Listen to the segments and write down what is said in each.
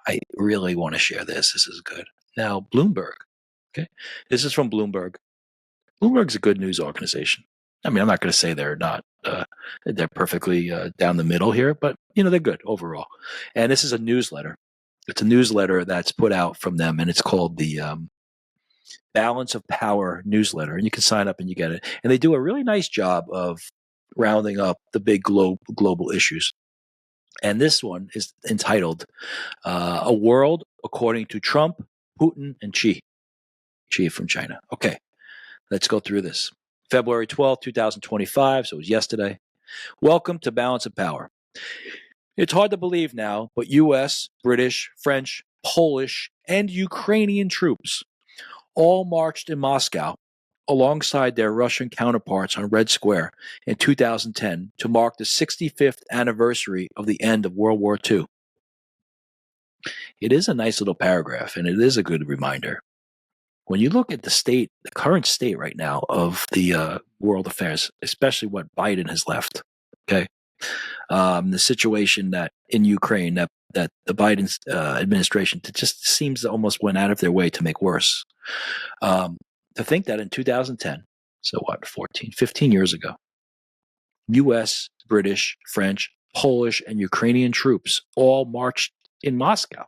I really want to share this. This is good. Now, Bloomberg. Okay, this is from Bloomberg. Bloomberg's a good news organization. I mean, I'm not going to say they're not. They're perfectly down the middle here, but they're good overall. And this is a newsletter. It's a newsletter that's put out from them, and it's called the Balance of Power newsletter. And you can sign up and you get it. And they do a really nice job of rounding up the big global issues. And this one is entitled "A World According to Trump, Putin, and Xi." Xi from China. Okay, let's go through this. February 12th, 2025, so it was yesterday. Welcome to Balance of Power. It's hard to believe now, but U.S., British, French, Polish, and Ukrainian troops all marched in Moscow alongside their Russian counterparts on Red Square in 2010 to mark the 65th anniversary of the end of World War II. It is a nice little paragraph, and it is a good reminder. When you look at the current state right now of the world affairs, especially what Biden has left, okay, the situation that in Ukraine that the Biden administration just seems to almost went out of their way to make worse. To think that in 2010, so what, 15 years ago, U.S., British, French, Polish, and Ukrainian troops all marched in Moscow.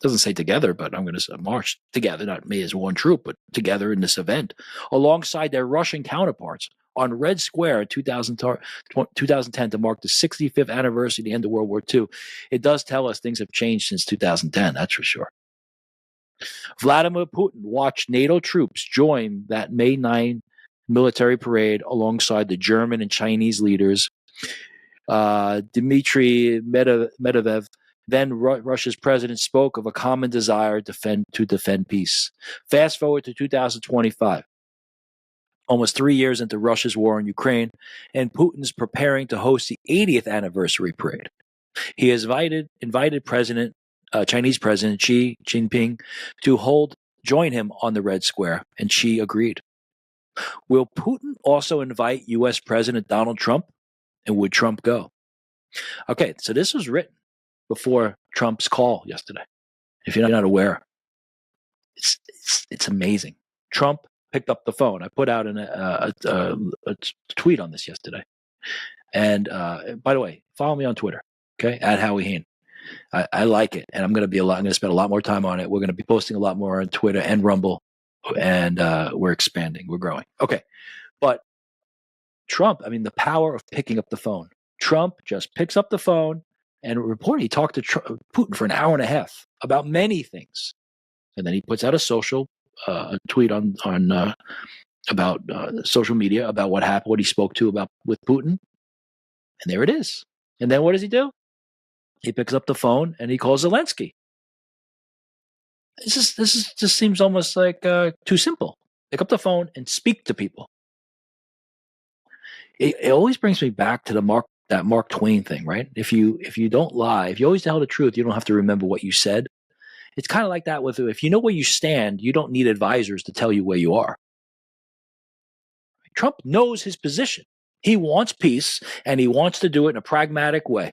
Doesn't say together, but I'm going to say marched together, not me as one troop, but together in this event, alongside their Russian counterparts on Red Square in 2010 to mark the 65th anniversary of the end of World War II. It does tell us things have changed since 2010, that's for sure. Vladimir Putin watched NATO troops join that May 9 military parade alongside the German and Chinese leaders. Dmitry Medvedev, then Russia's president, spoke of a common desire to defend peace. Fast forward to 2025, almost 3 years into Russia's war in Ukraine, and Putin's preparing to host the 80th anniversary parade. He has invited Chinese President Xi Jinping to join him on the Red Square, and Xi agreed. Will Putin also invite U.S. President Donald Trump, and would Trump go? Okay, so this was written before Trump's call yesterday. If you're not aware, it's amazing. Trump picked up the phone. I put out a tweet on this yesterday. And by the way, follow me on Twitter, okay, at Howie Hain. I like it, and I'm going to spend a lot more time on it. We're going to be posting a lot more on Twitter and Rumble, and we're expanding, we're growing. Okay, but Trump, I mean, the power of picking up the phone. Trump just picks up the phone and he talked to Putin for an hour and a half about many things, and then he puts out a tweet on about social media about what happened, what he spoke to with Putin, and there it is. And then what does he do? He picks up the phone and he calls Zelensky. This just seems almost like too simple. Pick up the phone and speak to people. It always brings me back to that Mark Twain thing, right? If you don't lie, if you always tell the truth, you don't have to remember what you said. It's kind of like that with if you know where you stand, you don't need advisors to tell you where you are. Trump knows his position. He wants peace, and he wants to do it in a pragmatic way.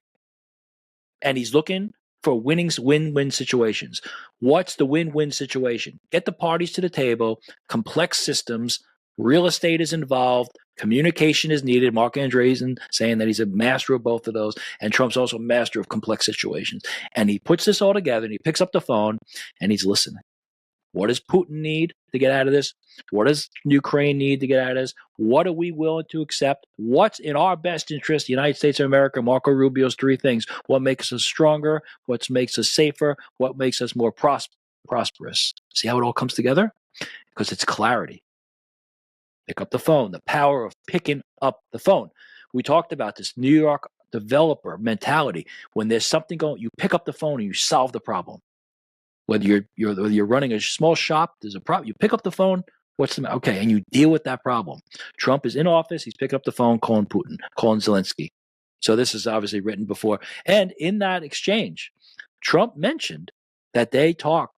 And he's looking for win-win situations. What's the win-win situation? Get the parties to the table, complex systems, real estate is involved, communication is needed. Mark Andreessen saying that he's a master of both of those, and Trump's also a master of complex situations. And he puts this all together, and he picks up the phone, and he's listening. What does Putin need to get out of this? What does Ukraine need to get out of this? What are we willing to accept? What's in our best interest, the United States of America? Marco Rubio's 3 things. What makes us stronger? What makes us safer? What makes us more prosperous? See how it all comes together? Because it's clarity. Pick up the phone. The power of picking up the phone. We talked about this New York developer mentality. When there's something going, you pick up the phone and you solve the problem. Whether you're running a small shop, there's a problem. You pick up the phone. What's the matter? Okay, and you deal with that problem. Trump is in office. He's picking up the phone, calling Putin, calling Zelensky. So this is obviously written before. And in that exchange, Trump mentioned that they talked.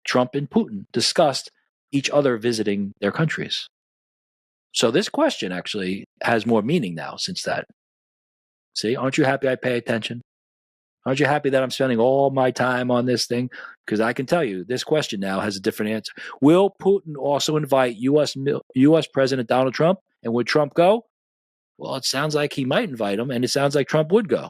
Trump and Putin discussed each other visiting their countries. So this question actually has more meaning now since that. See, aren't you happy I pay attention? Aren't you happy that I'm spending all my time on this thing? Because I can tell you, this question now has a different answer. Will Putin also invite U.S. President Donald Trump? And would Trump go? Well, it sounds like he might invite him, and it sounds like Trump would go.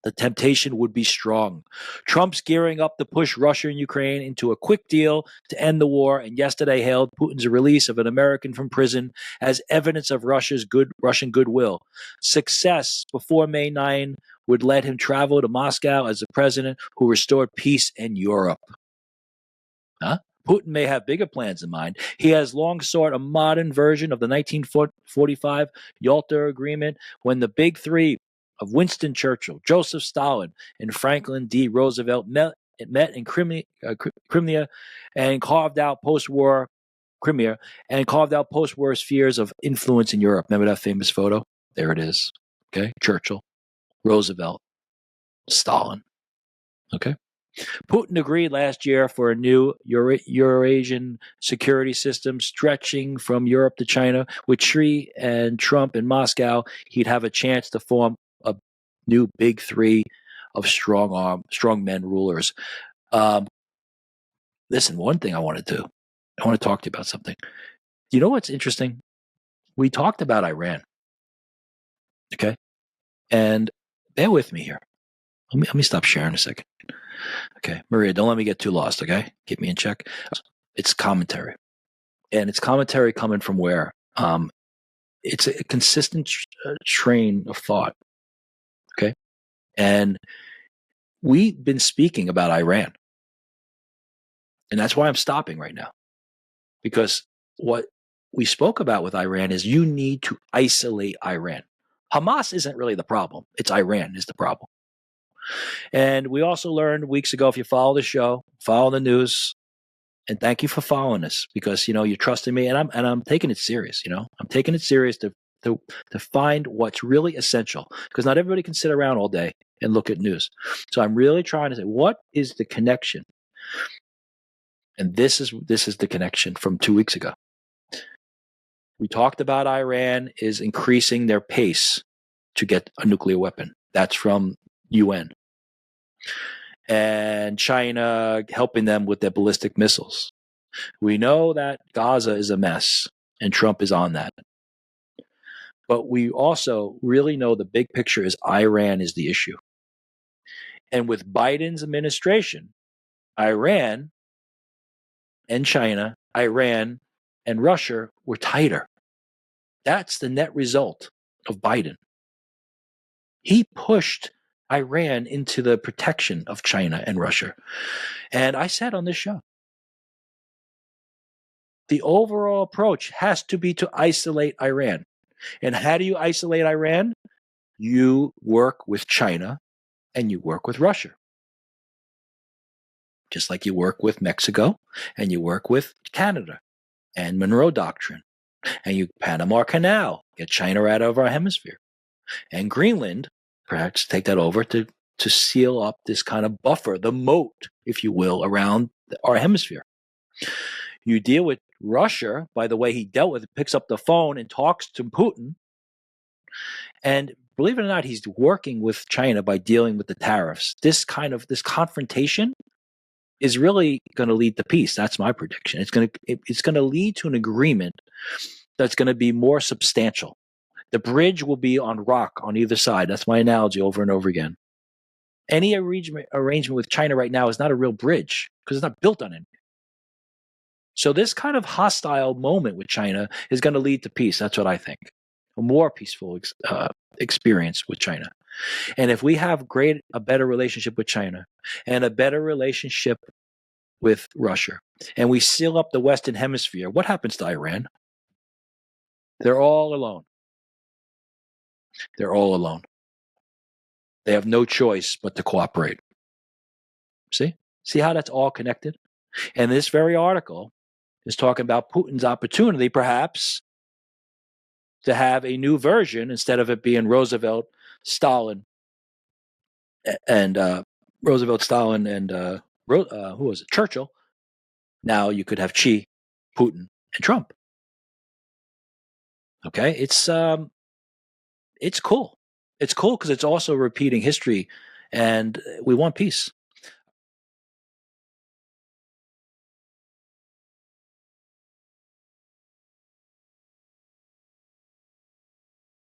The temptation would be strong. Trump's gearing up to push Russia and Ukraine into a quick deal to end the war, and yesterday hailed Putin's release of an American from prison as evidence of Russian goodwill. Success before May 9 would let him travel to Moscow as the president who restored peace in Europe. Huh? Putin may have bigger plans in mind. He has long sought a modern version of the 1945 Yalta Agreement when the big three of Winston Churchill, Joseph Stalin, and Franklin D. Roosevelt met in Crimea and carved out post-war spheres of influence in Europe. Remember that famous photo? There it is. Okay, Churchill, Roosevelt, Stalin. Okay. Putin agreed last year for a new Eurasian security system stretching from Europe to China. With Xi and Trump in Moscow, he'd have a chance to form a new big three of strongmen rulers. Listen, one thing I want to talk to you about something. You know what's interesting? We talked about Iran, okay? And bear with me here. Let me stop sharing a second. Okay, Maria, don't let me get too lost, okay? Keep me in check. It's commentary. And it's commentary coming from where? It's a consistent train of thought, okay? And we've been speaking about Iran. And that's why I'm stopping right now. Because what we spoke about with Iran is you need to isolate Iran. Hamas isn't really the problem. It's Iran is the problem. And we also learned weeks ago, if you follow the show, follow the news, and thank you for following us because you're trusting me, and I'm taking it serious. I'm taking it serious to find what's really essential because not everybody can sit around all day and look at news. So I'm really trying to say what is the connection, and this is the connection from 2 weeks ago. We talked about Iran is increasing their pace to get a nuclear weapon. That's from UN. And China helping them with their ballistic missiles. We know that Gaza is a mess, and Trump is on that. But we also really know the big picture is Iran is the issue. And with Biden's administration, Iran and China, Iran and Russia were tighter. That's the net result of Biden. He pushed Iran into the protection of China and Russia. And I said on this show, the overall approach has to be to isolate Iran. And how do you isolate Iran? You work with China and you work with Russia. Just like you work with Mexico and you work with Canada and Monroe Doctrine and you Panama Canal, get China out of our hemisphere. And Greenland, perhaps take that over to seal up this kind of buffer, the moat, if you will, around our hemisphere. You deal with Russia by the way he dealt with it, picks up the phone and talks to Putin. And believe it or not, he's working with China by dealing with the tariffs. This confrontation is really going to lead to peace. That's my prediction. It's going to lead to an agreement that's going to be more substantial. The bridge will be on rock on either side. That's my analogy over and over again. Any arrangement with China right now is not a real bridge because it's not built on anything. So this kind of hostile moment with China is going to lead to peace. That's what I think. A more peaceful experience with China. And if we have a better relationship with China and a better relationship with Russia, and we seal up the Western Hemisphere, what happens to Iran? They're all alone. They're all alone. They have no choice but to cooperate. See how that's all connected? And this very article is talking about Putin's opportunity, perhaps, to have a new version instead of it being Roosevelt, Stalin, and who was it? Churchill. Now you could have Xi, Putin, and Trump. Okay, it's cool. It's cool because it's also repeating history And we want peace.